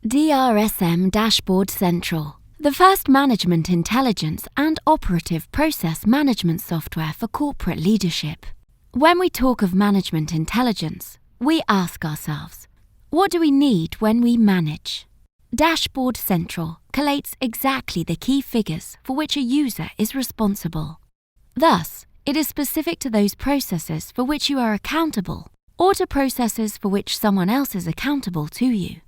DRSM DashboardCentral, the first management intelligence and operative process management software for corporate leadership. When we talk of management intelligence, we ask ourselves, what do we need when we manage? DashboardCentral collates exactly the key figures for which a user is responsible. Thus, it is specific to those processes for which you are accountable, or to processes for which someone else is accountable to you.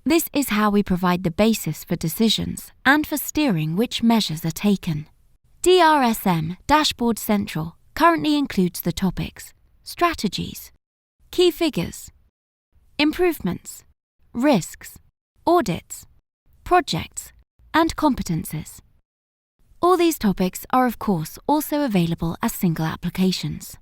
This is how we provide the basis for decisions and for steering which measures are taken. DRSM DashboardCentral currently includes the topics strategies, key figures, improvements, risks, audits, projects, and competences. All these topics are of course also available as single applications.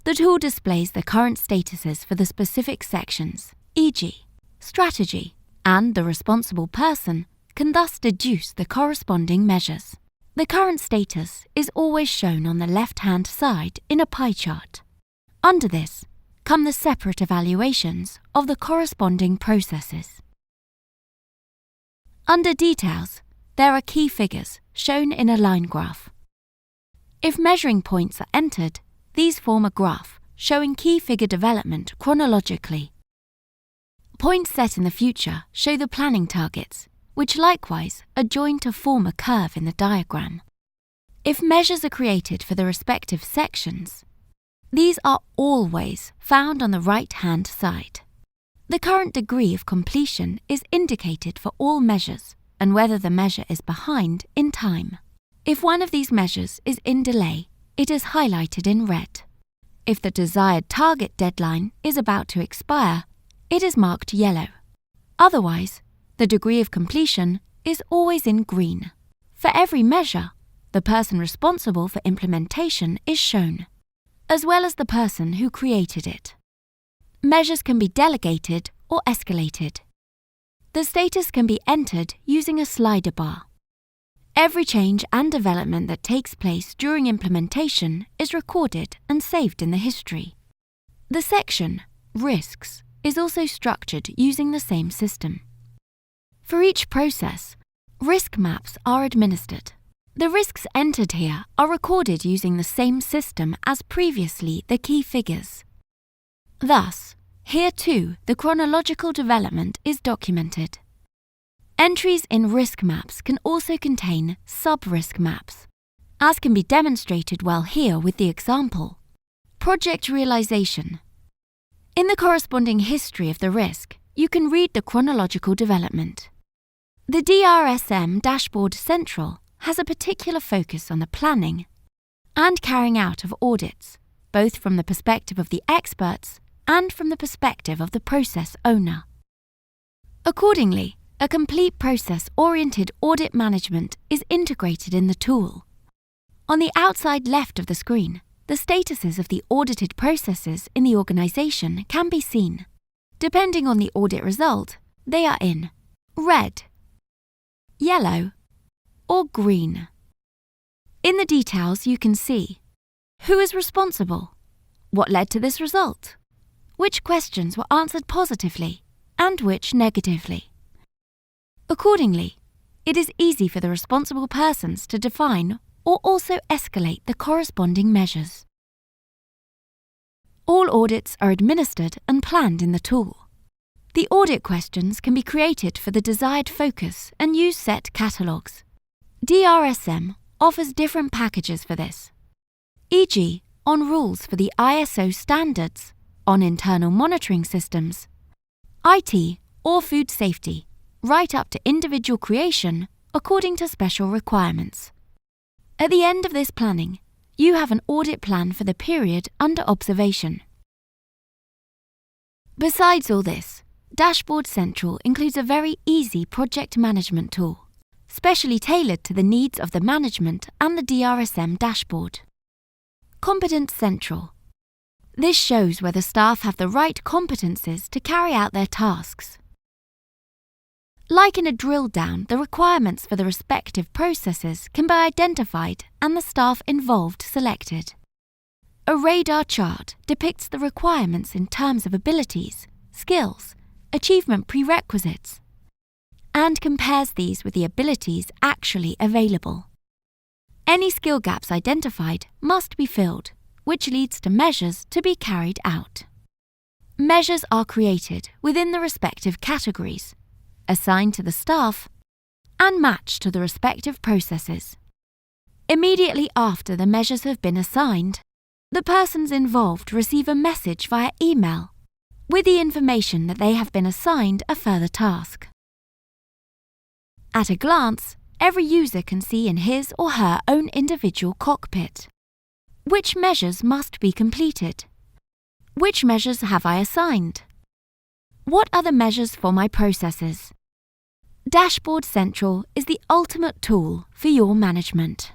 The tool displays the current statuses for the specific sections, e.g., strategy, and the responsible person can thus deduce the corresponding measures. The current status is always shown on the left-hand side in a pie chart. Under this come the separate evaluations of the corresponding processes. Under Details, there are key figures shown in a line graph. If measuring points are entered, these form a graph showing key figure development chronologically. Points set in the future show the planning targets, which likewise are joined to form a curve in the diagram. If measures are created for the respective sections, these are always found on the right-hand side. The current degree of completion is indicated for all measures and whether the measure is behind in time. If one of these measures is in delay, it is highlighted in red. If the desired target deadline is about to expire, it is marked yellow. Otherwise, the degree of completion is always in green. For every measure, the person responsible for implementation is shown, as well as the person who created it. Measures can be delegated or escalated. The status can be entered using a slider bar. Every change and development that takes place during implementation is recorded and saved in the history. The section, Risks, is also structured using the same system. For each process, risk maps are administered. The risks entered here are recorded using the same system as previously the key figures. Thus, here too the chronological development is documented. Entries in risk maps can also contain sub-risk maps, as can be demonstrated well here with the example. Project realization. In the corresponding history of the risk, you can read the chronological development. The DRSM DashboardCentral has a particular focus on the planning and carrying out of audits, both from the perspective of the experts and from the perspective of the process owner. Accordingly, a complete process-oriented audit management is integrated in the tool. On the outside left of the screen, the statuses of the audited processes in the organization can be seen. Depending on the audit result, they are in red, yellow, or green. In the details you can see who is responsible, what led to this result, which questions were answered positively and which negatively. Accordingly, it is easy for the responsible persons to define or also escalate the corresponding measures. All audits are administered and planned in the tool. The audit questions can be created for the desired focus and use set catalogues. DRSM offers different packages for this, e.g., on rules for the ISO standards, on internal monitoring systems, IT or food safety, right up to individual creation according to special requirements. At the end of this planning, you have an audit plan for the period under observation. Besides all this, DashboardCentral includes a very easy project management tool, specially tailored to the needs of the management and the DRSM dashboard. Competence Central. This shows whether staff have the right competences to carry out their tasks. Like in a drill down, the requirements for the respective processes can be identified and the staff involved selected. A radar chart depicts the requirements in terms of abilities, skills, achievement prerequisites, and compares these with the abilities actually available. Any skill gaps identified must be filled, which leads to measures to be carried out. Measures are created within the respective categories, assigned to the staff, and matched to the respective processes. Immediately after the measures have been assigned, the persons involved receive a message via email with the information that they have been assigned a further task. At a glance, every user can see in his or her own individual cockpit which measures must be completed. Which measures have I assigned? What are the measures for my processes? DashboardCentral is the ultimate tool for your management.